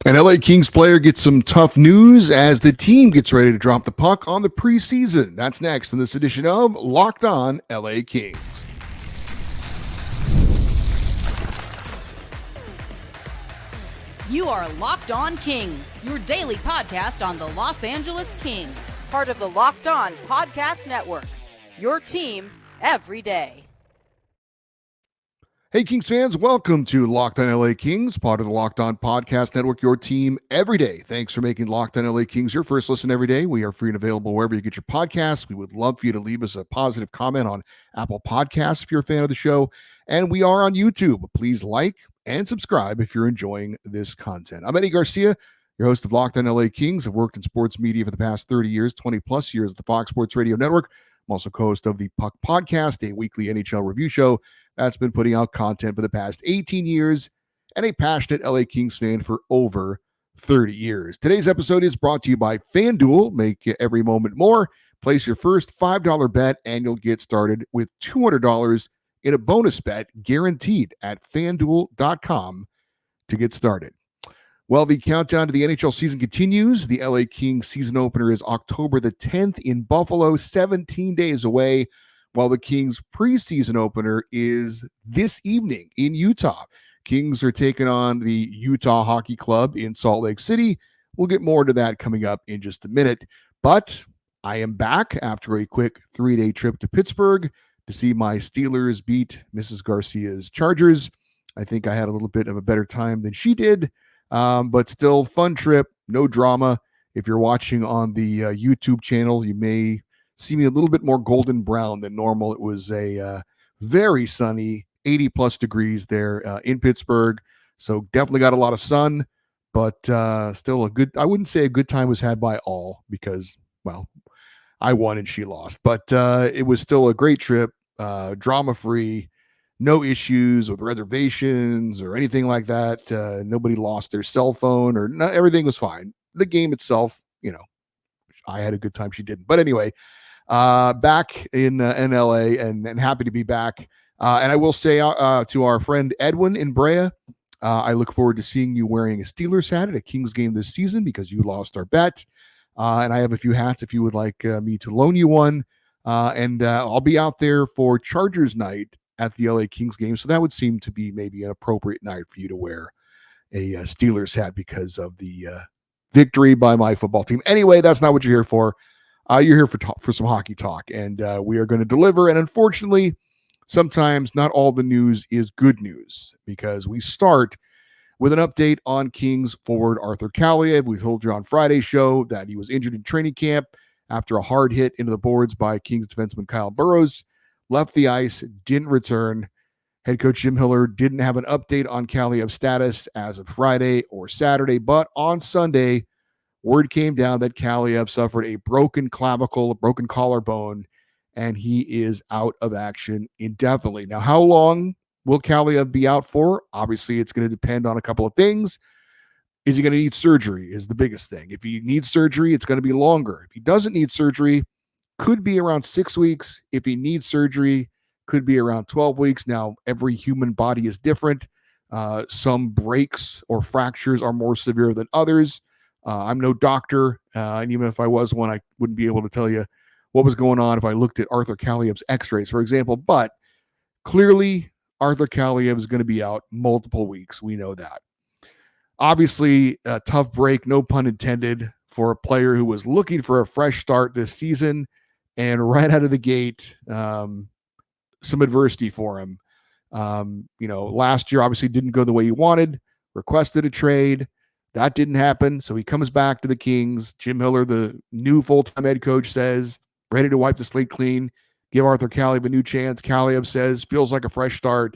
An LA Kings player gets some tough news as the team gets ready to drop the puck on the preseason. That's next in this edition of Locked On LA Kings. You are Locked On Kings, your daily podcast on the Los Angeles Kings, part of the Locked On Podcast Network, your team every day. Hey, Kings fans, welcome to Locked On LA Kings, part of the Locked On Podcast Network, your team every day. Thanks for making Locked On LA Kings your first listen every day. We are free and available wherever you get your podcasts. We would love for you to leave us a positive comment on Apple Podcasts if you're a fan of the show. And we are on YouTube. Please like and subscribe if you're enjoying this content. I'm Eddie Garcia, your host of Locked On LA Kings. I've worked in sports media for the past 30 years, 20 plus years at the Fox Sports Radio Network. I'm also co-host of the Puck Podcast, a weekly NHL review show that's been putting out content for the past 18 years, and a passionate LA Kings fan for over 30 years. Today's episode is brought to you by FanDuel. Make every moment more. Place your first $5 bet, and you'll get started with $200 in a bonus bet guaranteed at FanDuel.com to get started. Well, the countdown to the NHL season continues. The LA Kings season opener is October the 10th in Buffalo, 17 days away, while the Kings preseason opener is this evening in Utah. Kings are taking on the Utah Hockey Club in Salt Lake City. We'll get more to that coming up in just a minute. But I am back after a quick 3-day trip to Pittsburgh to see my Steelers beat Mrs. Garcia's Chargers. I think I had a little bit of a better time than she did, but still fun trip, no drama. If you're watching on the YouTube channel, you may see me a little bit more golden brown than normal. It was a very sunny 80 plus degrees there in Pittsburgh. So definitely got a lot of sun, but still I wouldn't say a good time was had by all because, well, I won and she lost, but it was still a great trip, drama-free, no issues with reservations or anything like that. Nobody lost their cell phone or everything was fine. The game itself, I had a good time. She didn't. But anyway, back in LA and happy to be back. And I will say to our friend Edwin in Brea, I look forward to seeing you wearing a Steelers hat at a Kings game this season because you lost our bet. And I have a few hats if you would like me to loan you one. And I'll be out there for Chargers night at the LA Kings game. So that would seem to be maybe an appropriate night for you to wear a Steelers hat because of the victory by my football team. Anyway, that's not what you're here for. You're here for some hockey talk, and we are going to deliver. And unfortunately, sometimes not all the news is good news because we start with an update on Kings forward Arthur Kaliyev. We told you on Friday's show that he was injured in training camp after a hard hit into the boards by Kings defenseman Kyle Burroughs. Left the ice, didn't return. Head coach Jim Hiller didn't have an update on Kaliyev's status as of Friday or Saturday, but on Sunday, word came down that Kaliyev suffered a broken clavicle, a broken collarbone, and he is out of action indefinitely. Now, how long will Kaliyev be out for? Obviously, it's going to depend on a couple of things. Is he going to need surgery is the biggest thing. If he needs surgery, it's going to be longer. If he doesn't need surgery, could be around 6 weeks. If he needs surgery, could be around 12 weeks. Now, every human body is different. Some breaks or fractures are more severe than others. I'm no doctor, and even if I was one, I wouldn't be able to tell you what was going on if I looked at Arthur Kaliyev's x-rays, for example. But clearly, Arthur Kaliyev is going to be out multiple weeks. We know that. Obviously, a tough break, no pun intended, for a player who was looking for a fresh start this season, and right out of the gate, some adversity for him. Last year obviously didn't go the way he wanted, requested a trade. That didn't happen. So he comes back to the Kings. Jim Hiller, the new full-time head coach, says, ready to wipe the slate clean, give Arthur Kaliyev a new chance. Kaliyev says, feels like a fresh start.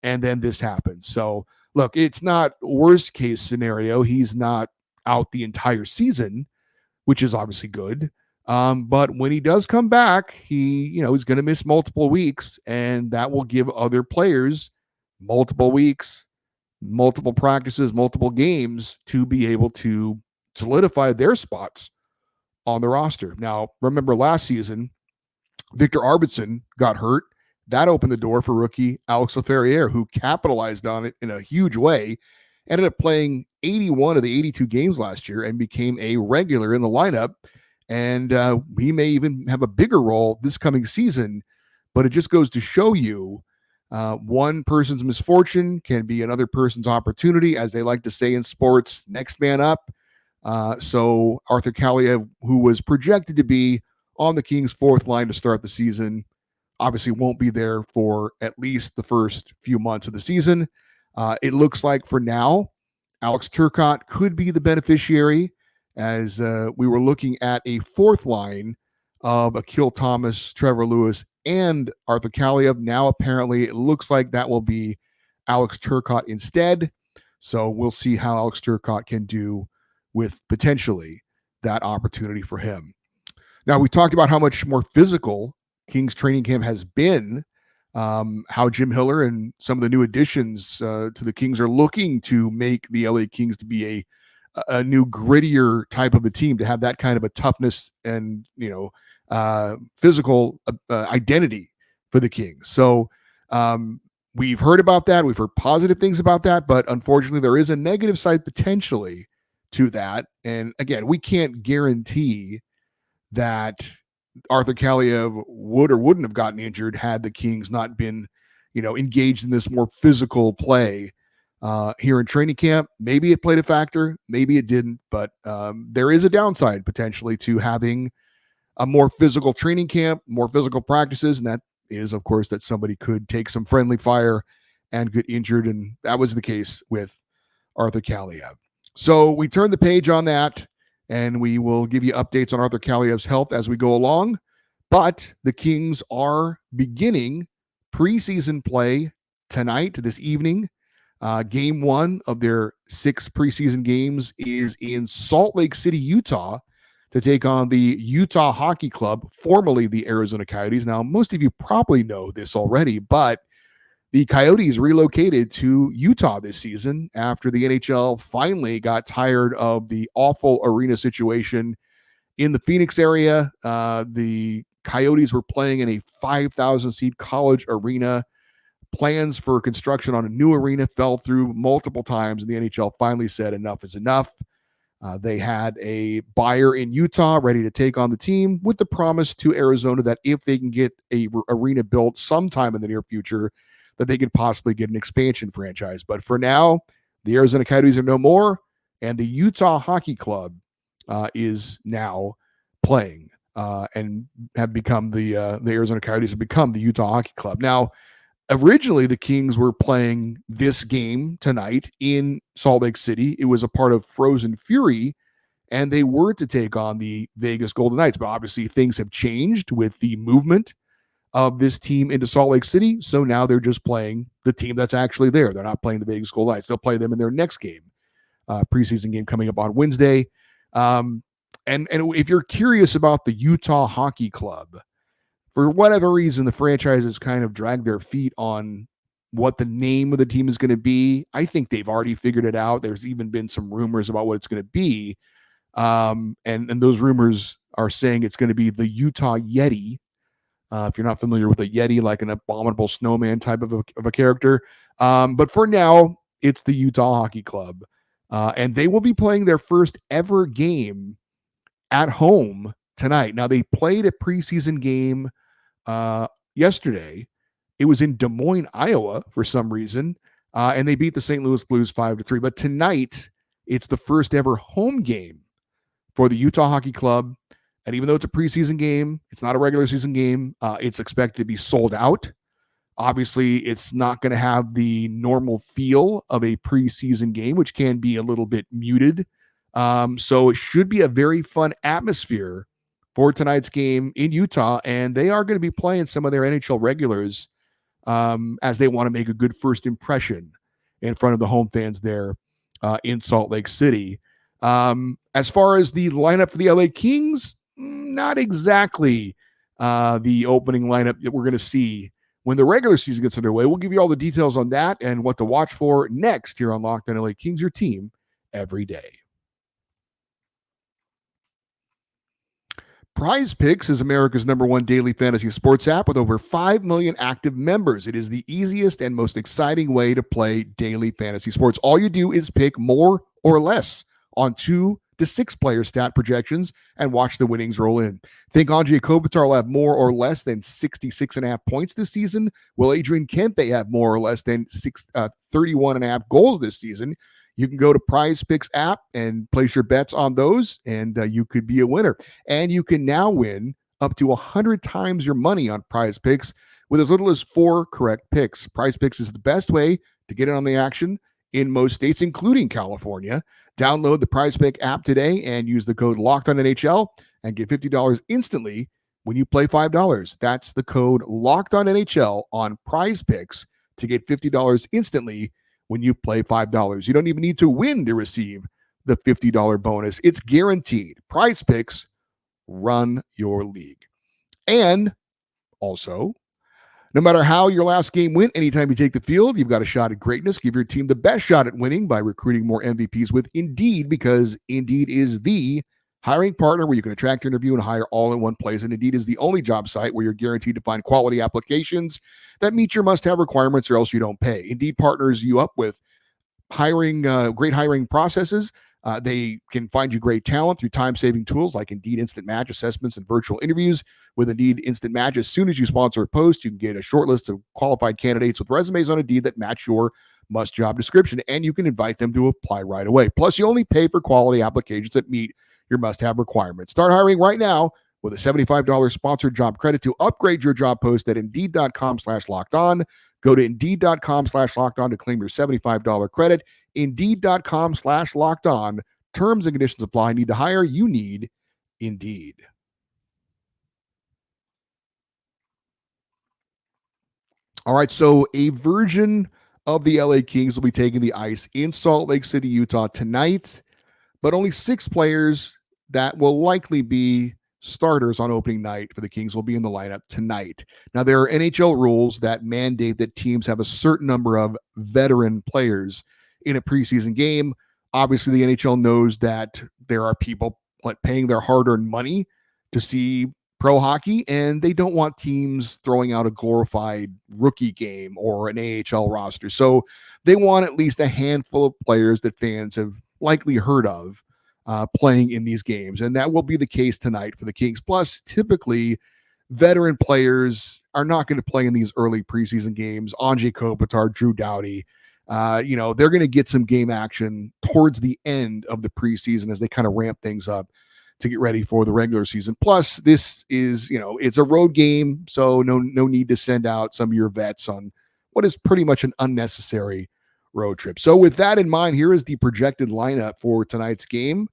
And then this happens. So look, it's not worst case scenario. He's not out the entire season, which is obviously good. But when he does come back, he's going to miss multiple weeks, and that will give other players multiple weeks, multiple practices, multiple games to be able to solidify their spots on the roster. Now, remember last season, Victor Arvidsson got hurt. That opened the door for rookie Alex Laferriere, who capitalized on it in a huge way, ended up playing 81 of the 82 games last year and became a regular in the lineup. And he may even have a bigger role this coming season. But it just goes to show you one person's misfortune can be another person's opportunity, as they like to say in sports, next man up. So Arthur Kaliyev, who was projected to be on the Kings' fourth line to start the season, obviously won't be there for at least the first few months of the season. It looks like for now, Alex Turcotte could be the beneficiary, as we were looking at a fourth line of Akil Thomas, Trevor Lewis, and Arthur Kaliyev. Now, apparently, it looks like that will be Alex Turcotte instead. So we'll see how Alex Turcotte can do with potentially that opportunity for him. Now, we talked about how much more physical Kings training camp has been, how Jim Hiller and some of the new additions to the Kings are looking to make the LA Kings to be a new grittier type of a team, to have that kind of a toughness and, physical identity for the Kings. So we've heard about that. We've heard positive things about that, but unfortunately there is a negative side potentially to that. And again, we can't guarantee that Arthur Kaliyev would or wouldn't have gotten injured had the Kings not been, engaged in this more physical play here in training camp. Maybe it played a factor, maybe it didn't, but there is a downside potentially to having a more physical training camp, more physical practices, and that is, of course, that somebody could take some friendly fire and get injured, and that was the case with Arthur Kaliyev. So we turn the page on that, and we will give you updates on Arthur Kaliyev's health as we go along. But the Kings are beginning preseason play tonight, this evening. Game 1 of their 6 preseason games is in Salt Lake City, Utah, to take on the Utah Hockey Club, formerly the Arizona Coyotes. Now, most of you probably know this already, but the Coyotes relocated to Utah this season after the NHL finally got tired of the awful arena situation in the Phoenix area. The Coyotes were playing in a 5,000-seat college arena. Plans for construction on a new arena fell through multiple times, and the NHL finally said enough is enough. They had a buyer in Utah ready to take on the team, with the promise to Arizona that if they can get a arena built sometime in the near future, that they could possibly get an expansion franchise. But for now, the Arizona Coyotes are no more, and the Utah Hockey Club is now playing and have become the Arizona Coyotes have become the Utah Hockey Club. Now, originally, the Kings were playing this game tonight in Salt Lake City. It was a part of Frozen Fury, and they were to take on the Vegas Golden Knights. But obviously, things have changed with the movement of this team into Salt Lake City. So now they're just playing the team that's actually there. They're not playing the Vegas Golden Knights. They'll play them in their next game, preseason game coming up on Wednesday. And if you're curious about the Utah Hockey Club, for whatever reason, the franchise has kind of dragged their feet on what the name of the team is going to be. I think they've already figured it out. There's even been some rumors about what it's going to be. And those rumors are saying it's going to be the Utah Yeti. If you're not familiar with a Yeti, like an abominable snowman type of a character. But for now, it's the Utah Hockey Club. And they will be playing their first ever game at home tonight. Now, they played a preseason game yesterday. It was in Des Moines, Iowa, for some reason, and they beat the St. Louis Blues 5-3. But tonight, it's the first ever home game for the Utah Hockey Club. And even though it's a preseason game, it's not a regular season game. It's expected to be sold out. Obviously, it's not going to have the normal feel of a preseason game, which can be a little bit muted. So it should be a very fun atmosphere for tonight's game in Utah. And they are going to be playing some of their NHL regulars as they want to make a good first impression in front of the home fans there in Salt Lake City. As far as the lineup for the LA Kings, not exactly the opening lineup that we're going to see when the regular season gets underway. We'll give you all the details on that and what to watch for next here on Locked On LA Kings, your team every day. PrizePicks is America's #1 daily fantasy sports app with over 5 million active members. It is the easiest and most exciting way to play daily fantasy sports. All you do is pick more or less on 2 to 6 player stat projections and watch the winnings roll in. Think Anze Kopitar will have more or less than 66.5 points this season? Will Adrian Kempe have more or less than 31.5 goals this season? You can go to PrizePicks app and place your bets on those, and you could be a winner. And you can now win up to 100 times your money on PrizePicks with as little as 4 correct picks. PrizePicks is the best way to get in on the action in most states, including California. Download the PrizePick app today and use the code LOCKEDONNHL and get $50 instantly when you play $5. That's the code LOCKEDONNHL on PrizePicks to get $50 instantly when you play $5. You don't even need to win to receive the $50 bonus. It's guaranteed. PrizePicks, run your league. And also, no matter how your last game went, anytime you take the field, you've got a shot at greatness. Give your team the best shot at winning by recruiting more MVPs with Indeed, because Indeed is the hiring partner where you can attract, interview, and hire all in one place. And Indeed is the only job site where you're guaranteed to find quality applications that meet your must-have requirements, or else you don't pay. Indeed partners you up with great hiring processes. They can find you great talent through time-saving tools like Indeed Instant Match assessments and virtual interviews. With Indeed Instant Match, as soon as you sponsor a post, you can get a short list of qualified candidates with resumes on Indeed that match your must-job description, and you can invite them to apply right away. Plus, you only pay for quality applications that meet your must-have requirements. Start hiring right now with a $75 sponsored job credit to upgrade your job post at Indeed.com/lockedon. Go to Indeed.com/lockedon to claim your $75 credit. Indeed.com/lockedon. Terms and conditions apply. Need to hire? You need Indeed. All right, so a version of the LA Kings will be taking the ice in Salt Lake City, Utah tonight, but only 6 players that will likely be starters on opening night for the Kings will be in the lineup tonight. Now, there are NHL rules that mandate that teams have a certain number of veteran players in a preseason game. Obviously, the NHL knows that there are people paying their hard-earned money to see pro hockey, and they don't want teams throwing out a glorified rookie game or an AHL roster. So they want at least a handful of players that fans have likely heard of playing in these games, and that will be the case tonight for the Kings. Plus, typically, veteran players are not going to play in these early preseason games. Anze Kopitar, Drew Doughty, they're going to get some game action towards the end of the preseason as they kind of ramp things up to get ready for the regular season. Plus, this is, it's a road game, so no need to send out some of your vets on what is pretty much an unnecessary road trip. So with that in mind, here is the projected lineup for tonight's game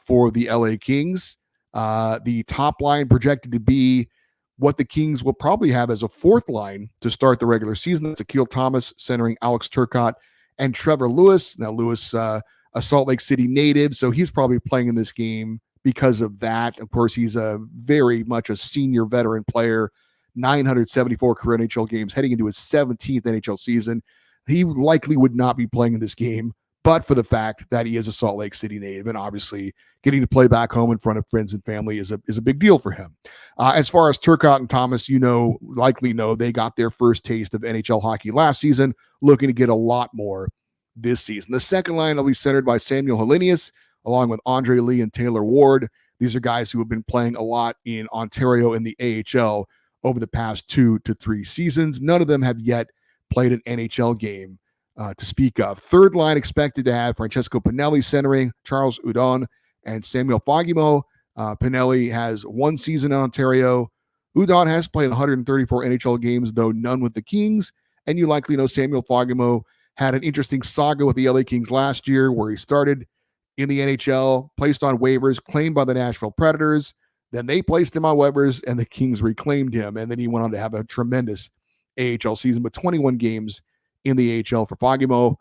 for the LA Kings. The top line projected to be what the Kings will probably have as a 4th line to start the regular season. That's Akil Thomas centering Alex Turcotte and Trevor Lewis. Now, Lewis, a Salt Lake City native, so he's probably playing in this game because of that. Of course, he's very much a senior veteran player, 974 career NHL games, heading into his 17th NHL season. He likely would not be playing in this game, but for the fact that he is a Salt Lake City native, and obviously getting to play back home in front of friends and family is a big deal for him. As far as Turcotte and Thomas, likely know they got their first taste of NHL hockey last season, looking to get a lot more this season. The second line will be centered by Samuel Helenius, along with Andre Lee and Taylor Ward. These are guys who have been playing a lot in Ontario in the AHL over the past 2 to 3 seasons. None of them have yet played an NHL game to speak of. Third line expected to have Francesco Pinelli centering Charles Hudon and Samuel Fagemo. Pinelli has 1 season in Ontario. Hudon has played 134 NHL games, though none with the Kings. And you likely know Samuel Fagemo had an interesting saga with the LA Kings last year, where he started in the NHL, placed on waivers, claimed by the Nashville Predators. Then they placed him on waivers, and the Kings reclaimed him. And then he went on to have a tremendous AHL season, but 21 games in the AHL for Fagemo.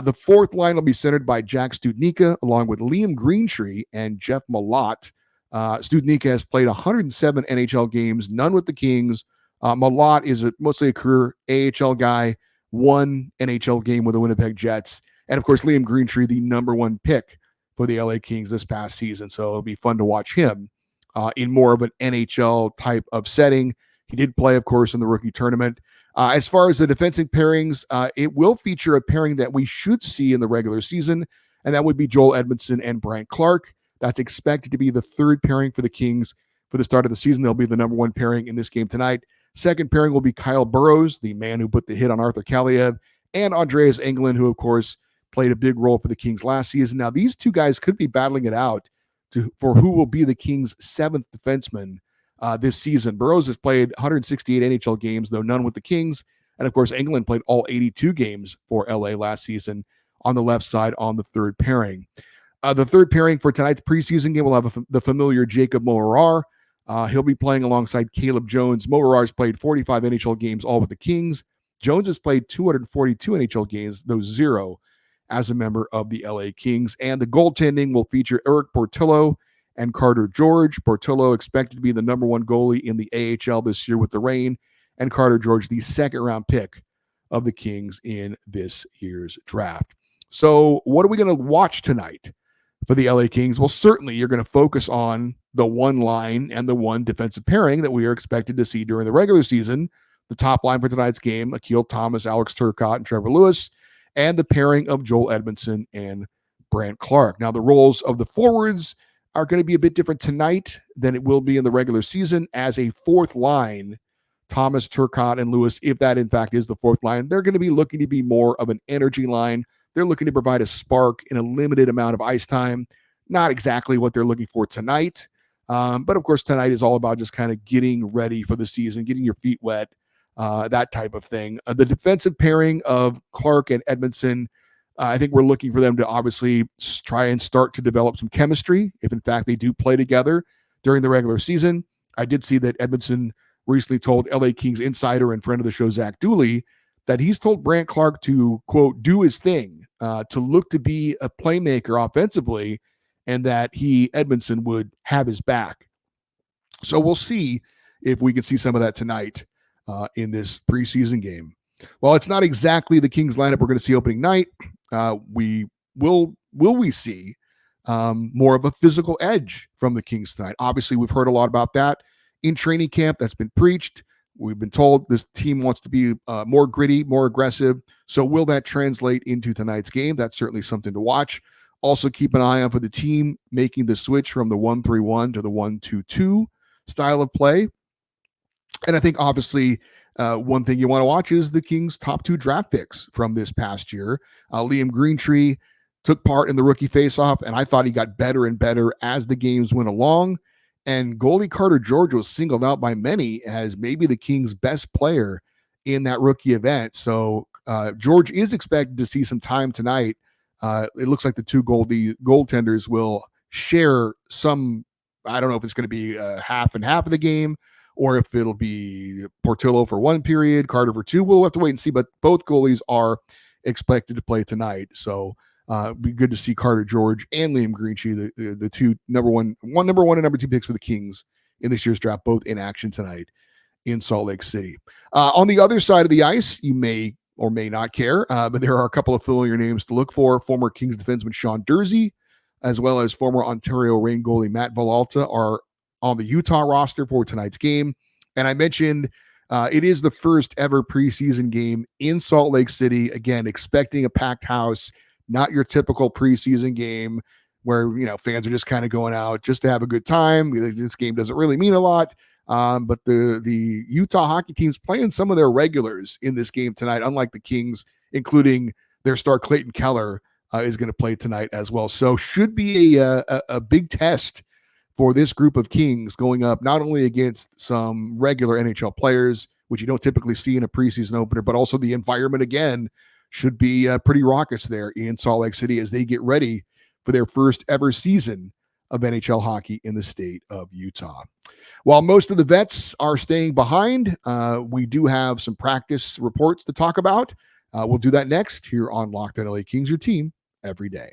The fourth line will be centered by Jack Studnicka, along with Liam Greentree and Jeff Malott. Studnicka has played 107 NHL games, none with the Kings. Malott is mostly a career AHL guy, 1 NHL game with the Winnipeg Jets. And, of course, Liam Greentree, the number 1 pick for the LA Kings this past season. So it'll be fun to watch him in more of an NHL type of setting. He did play, of course, in the rookie tournament. As far as the defensive pairings, it will feature a pairing that we should see in the regular season. and that would be Joel Edmondson and Brandt Clark. That's expected to be the third pairing for the Kings for the start of the season. They'll be the number one pairing in this game tonight. Second pairing will be Kyle Burrows, the man who put the hit on Arthur Kaliyev, and Andreas Englund, who, of course, played a big role for the Kings last season. Now, these two guys could be battling it out for who will be the Kings' seventh defenseman this season. Burrows has played 168 NHL games, though none with the Kings. And, of course, Englund played all 82 games for LA last season on the left side on the third pairing. The third pairing for tonight's preseason game will have the familiar Jacob Morar. He'll be playing alongside Caleb Jones. Morar's played 45 NHL games, all with the Kings. Jones has played 242 NHL games, though 0 as a member of the LA Kings. And the goaltending will feature Eric Portillo and Carter George. Portillo expected to be the number one goalie in the AHL this year with the Reign, and Carter George, the second-round pick of the Kings in this year's draft. So what are we going to watch tonight for the LA Kings? Well, certainly you're going to focus on the one line and the one defensive pairing that we are expected to see during the regular season. The top line for tonight's game, Akil Thomas, Alex Turcotte, and Trevor Lewis, and the pairing of Joel Edmondson and Brandt Clark. Now, the roles of the forwards are going to be a bit different tonight than it will be in the regular season. As a fourth line, Thomas, Turcotte, and Lewis, if that in fact is the fourth line, they're going to be looking to be more of an energy line. They're looking to provide a spark in a limited amount of ice time. Not exactly what they're looking for tonight. But of course, tonight is all about just kind of getting ready for the season, getting your feet wet, that type of thing. The defensive pairing of Clark and Edmondson, I think we're looking for them to obviously try and start to develop some chemistry, if in fact they do play together during the regular season. I did see that Edmondson recently told LA Kings insider and friend of the show, Zach Dooley, that he's told Brandt Clark to, quote, do his thing, to look to be a playmaker offensively, and that Edmondson, would have his back. So we'll see if we can see some of that tonight in this preseason game. Well, it's not exactly the Kings lineup we're going to see opening night. Will we see more of a physical edge from the Kings tonight? Obviously, we've heard a lot about that in training camp. That's been preached. We've been told this team wants to be more gritty, more aggressive. So will that translate into tonight's game? That's certainly something to watch. Also keep an eye on for the team making the switch from the 1-3-1 to the 1-2-2 style of play. And I think obviously one thing you want to watch is the Kings' top 2 draft picks from this past year. Liam Greentree took part in the rookie faceoff, and I thought he got better and better as the games went along. And goalie Carter George was singled out by many as maybe the Kings' best player in that rookie event. So George is expected to see some time tonight. It looks like the two goaltenders will share some. I don't know if it's going to be half and half of the game, or if it'll be Portillo for one period, Carter for two. We'll have to wait and see. But both goalies are expected to play tonight. So it'd be good to see Carter George and Liam Greentree, the two number one and number 2 picks for the Kings in this year's draft, both in action tonight in Salt Lake City. On the other side of the ice, you may or may not care, but there are a couple of familiar names to look for. Former Kings defenseman Sean Durzi, as well as former Ontario Reign goalie Matt Villalta, are on the Utah roster for tonight's game. And I mentioned it is the first ever preseason game in Salt Lake City. Again, expecting a packed house, not your typical preseason game where, fans are just kind of going out just to have a good time. This game doesn't really mean a lot. But the Utah hockey team's playing some of their regulars in this game tonight, unlike the Kings, including their star Clayton Keller is going to play tonight as well. So should be a big test for this group of Kings going up not only against some regular NHL players, which you don't typically see in a preseason opener, but also the environment again should be pretty raucous there in Salt Lake City as they get ready for their first ever season of NHL hockey in the state of Utah. While most of the vets are staying behind, we do have some practice reports to talk about. We'll do that next here on Locked On LA Kings, your team every day.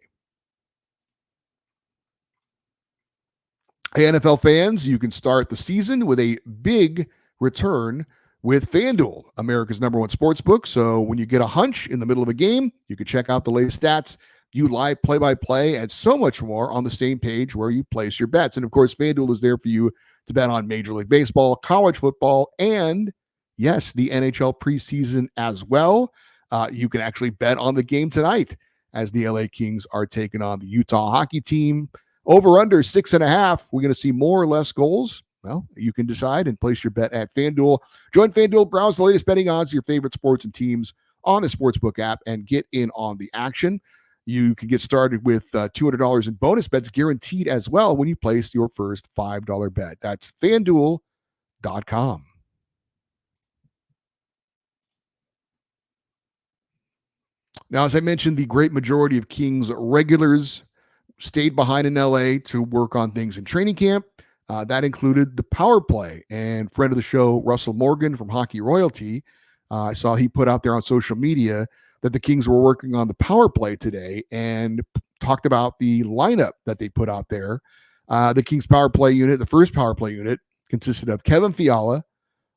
Hey, NFL fans, you can start the season with a big return with FanDuel, America's #1 sportsbook. So when you get a hunch in the middle of a game, you can check out the latest stats, view live play-by-play, and so much more on the same page where you place your bets. And of course, FanDuel is there for you to bet on Major League Baseball, college football, and yes, the NHL preseason as well. You can actually bet on the game tonight as the LA Kings are taking on the Utah hockey team. Over under 6.5. We're going to see more or less goals. Well, you can decide and place your bet at FanDuel. Join FanDuel, browse the latest betting odds of your favorite sports and teams on the Sportsbook app and get in on the action. You can get started with $200 in bonus bets guaranteed as well when you place your first $5 bet. That's FanDuel.com. Now, as I mentioned, the great majority of Kings regulars stayed behind in LA to work on things in training camp. That included the Powerplay, and friend of the show, Russell Morgan from Hockey Royalty. I saw he put out there on social media that the Kings were working on the Powerplay today and talked about the lineup that they put out there. The Kings Powerplay unit, the first Powerplay unit, consisted of Kevin Fiala,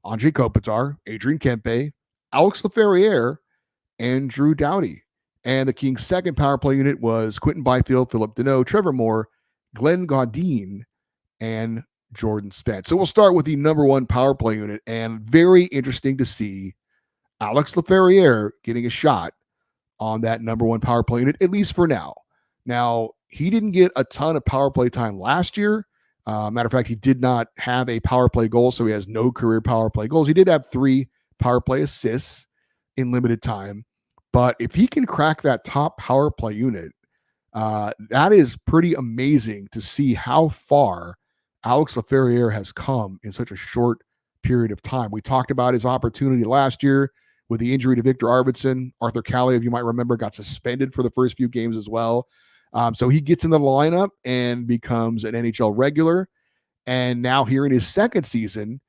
Andre Kopitar, Adrian Kempe, Alex Laferriere, and Drew Doughty. And the Kings' second Powerplay unit was Quentin Byfield, Philip Deneau, Trevor Moore, Glenn Gaudin, and Jordan Spence. So we'll start with the number one Powerplay unit, and very interesting to see Alex Laferriere getting a shot on that number one Powerplay unit, at least for now. Now, he didn't get a ton of Powerplay time last year. Matter of fact, he did not have a Powerplay goal, so he has no career Powerplay goals. He did have 3 Powerplay assists in limited time. But if he can crack that top Powerplay unit, that is pretty amazing to see how far Alex Laferriere has come in such a short period of time. We talked about his opportunity last year with the injury to Victor Arvidsson. Arthur Kaliyev, you might remember, got suspended for the first few games as well. So he gets in the lineup and becomes an NHL regular. And now here in his second season,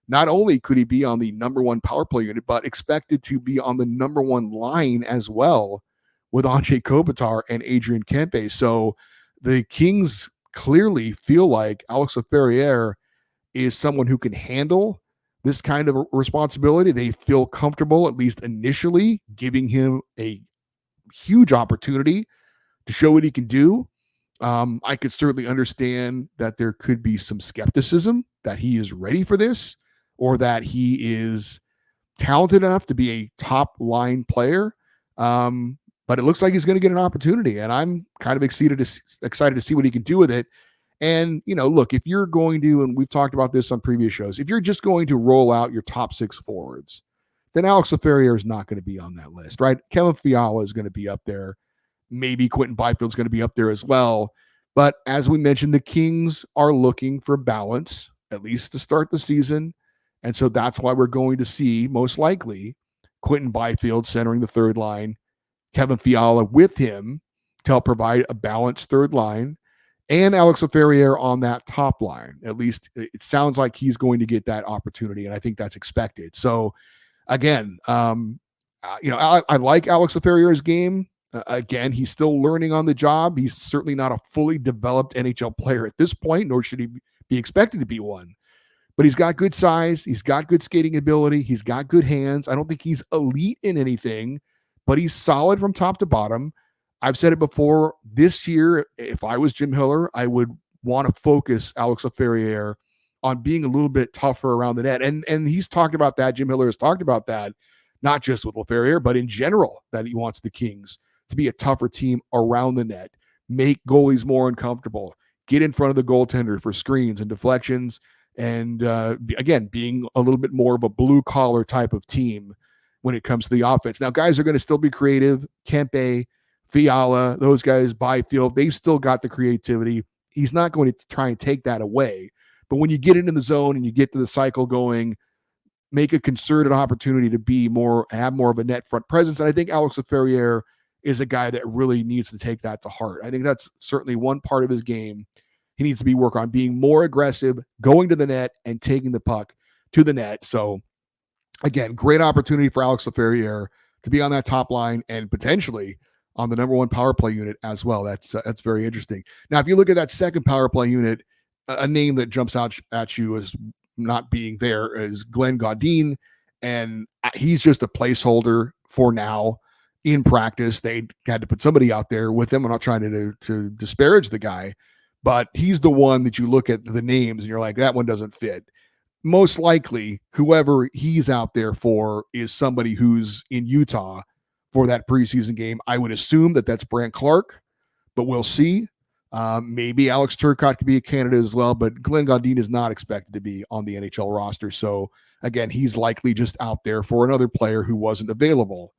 not only could he be on the number one Powerplay unit, but expected to be on the number one line as well with Andre Kopitar and Adrian Kempe. So the Kings clearly feel like Alex Laferriere is someone who can handle this kind of responsibility. They feel comfortable, at least initially, giving him a huge opportunity to show what he can do. I could certainly understand that there could be some skepticism that he is ready for this, or that he is talented enough to be a top line player. But it looks like he's going to get an opportunity, and I'm kind of excited to see what he can do with it. And, look, if you're going to, and we've talked about this on previous shows, if you're just going to roll out your top 6 forwards, then Alex Laferriere is not going to be on that list, right? Kevin Fiala is going to be up there. Maybe Quentin Byfield is going to be up there as well. But as we mentioned, the Kings are looking for balance, at least to start the season. And so that's why we're going to see, most likely, Quentin Byfield centering the third line, Kevin Fiala with him to help provide a balanced third line, and Alex Laferriere on that top line. At least it sounds like he's going to get that opportunity, and I think that's expected. So, again, I like Alex Laferriere's game. Again, he's still learning on the job. He's certainly not a fully developed NHL player at this point, nor should he be expected to be one. But he's got good size. He's got good skating ability. He's got good hands. I don't think he's elite in anything, but he's solid from top to bottom. I've said it before. This year, if I was Jim Hiller, I would want to focus Alex Laferriere on being a little bit tougher around the net. And he's talked about that. Jim Hiller has talked about that, not just with Laferriere, but in general, that he wants the Kings to be a tougher team around the net, make goalies more uncomfortable, get in front of the goaltender for screens and deflections, and again, being a little bit more of a blue-collar type of team when it comes to the offense. Now, guys are going to still be creative. Kempe, Fiala, those guys, Byfield, they've still got the creativity. He's not going to try and take that away. But when you get into the zone and you get to the cycle going, make a concerted opportunity to have more of a net front presence. And I think Alex Laferriere is a guy that really needs to take that to heart. I think that's certainly one part of his game he needs to work on, being more aggressive, going to the net, and taking the puck to the net. So, again, great opportunity for Alex Laferriere to be on that top line and potentially on the number one power play unit as well. That's very interesting. Now, if you look at that second power play unit, a name that jumps out at you as not being there is Glenn Gaudin, and he's just a placeholder for now. In practice, they had to put somebody out there with him. I'm not trying to disparage the guy, but he's the one that you look at the names and you're like, that one doesn't fit. Most likely, whoever he's out there for is somebody who's in Utah for that preseason game. I would assume that that's Brant Clark, but we'll see. Maybe Alex Turcotte could be a candidate as well, but Glenn Gaudin is not expected to be on the NHL roster. So again, he's likely just out there for another player who wasn't available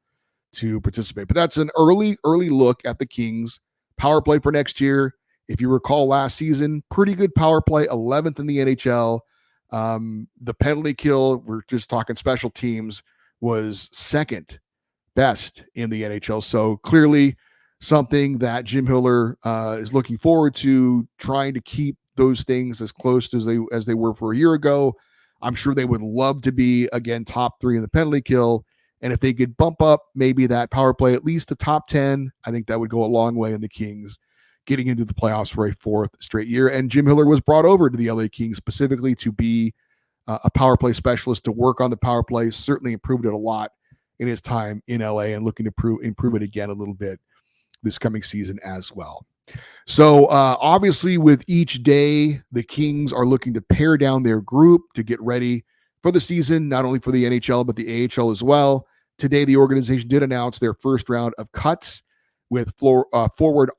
to participate. But that's an early look at the Kings power play for next year. If you recall last season, pretty good power play, 11th in the NHL. The penalty kill, we're just talking special teams, was second best in the NHL. So clearly something that Jim Hiller is looking forward to, trying to keep those things as close as they were for a year ago. I'm sure they would love to be, again, top 3 in the penalty kill. And if they could bump up maybe that power play at least to top 10, I think that would go a long way in the Kings getting into the playoffs for a 4th straight year. And Jim Hiller was brought over to the LA Kings specifically to be a power play specialist, to work on the power play. Certainly improved it a lot in his time in LA, and looking to improve it again a little bit this coming season as well. So obviously with each day, the Kings are looking to pare down their group to get ready for the season, not only for the NHL, but the AHL as well. Today, the organization did announce their first round of cuts with forwards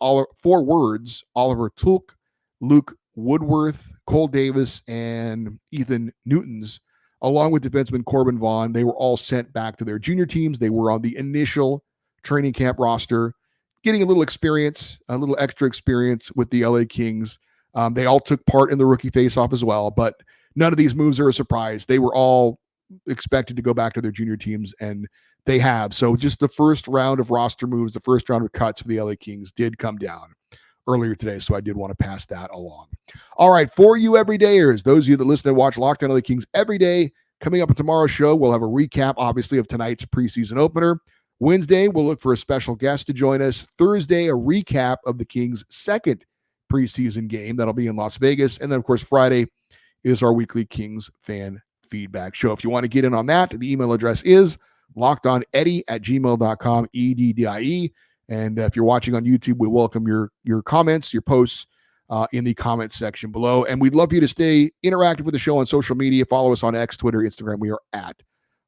Oliver Tulk, Luke Woodworth, Cole Davis, and Ethan Newtons, along with defenseman Corbin Vaughn. They were all sent back to their junior teams. They were on the initial training camp roster, getting a little experience, a little extra experience with the LA Kings. They all took part in the rookie faceoff as well, but none of these moves are a surprise. They were all expected to go back to their junior teams, and they have. So just the first round of roster moves, the first round of cuts for the LA Kings did come down earlier today, so I did want to pass that along. All right, for you everydayers, those of you that listen and watch Locked On LA Kings every day, coming up on tomorrow's show, we'll have a recap, obviously, of tonight's preseason opener. Wednesday, we'll look for a special guest to join us. Thursday, a recap of the Kings' second preseason game. That'll be in Las Vegas. And then, of course, Friday is our weekly Kings fan feedback show. If you want to get in on that, the email address is lockedoneddie@gmail.com, EDDIE. And if you're watching on YouTube, we welcome your comments, your posts in the comments section below. And we'd love for you to stay interactive with the show on social media. Follow us on X, Twitter, Instagram. We are at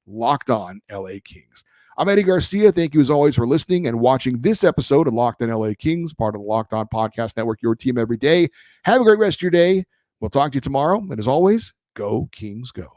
Locked On LA Kings. I'm Eddie Garcia. Thank you as always for listening and watching this episode of Locked On LA Kings, part of the Locked On Podcast Network, your team every day. Have a great rest of your day. We'll talk to you tomorrow. And as always, go Kings, go.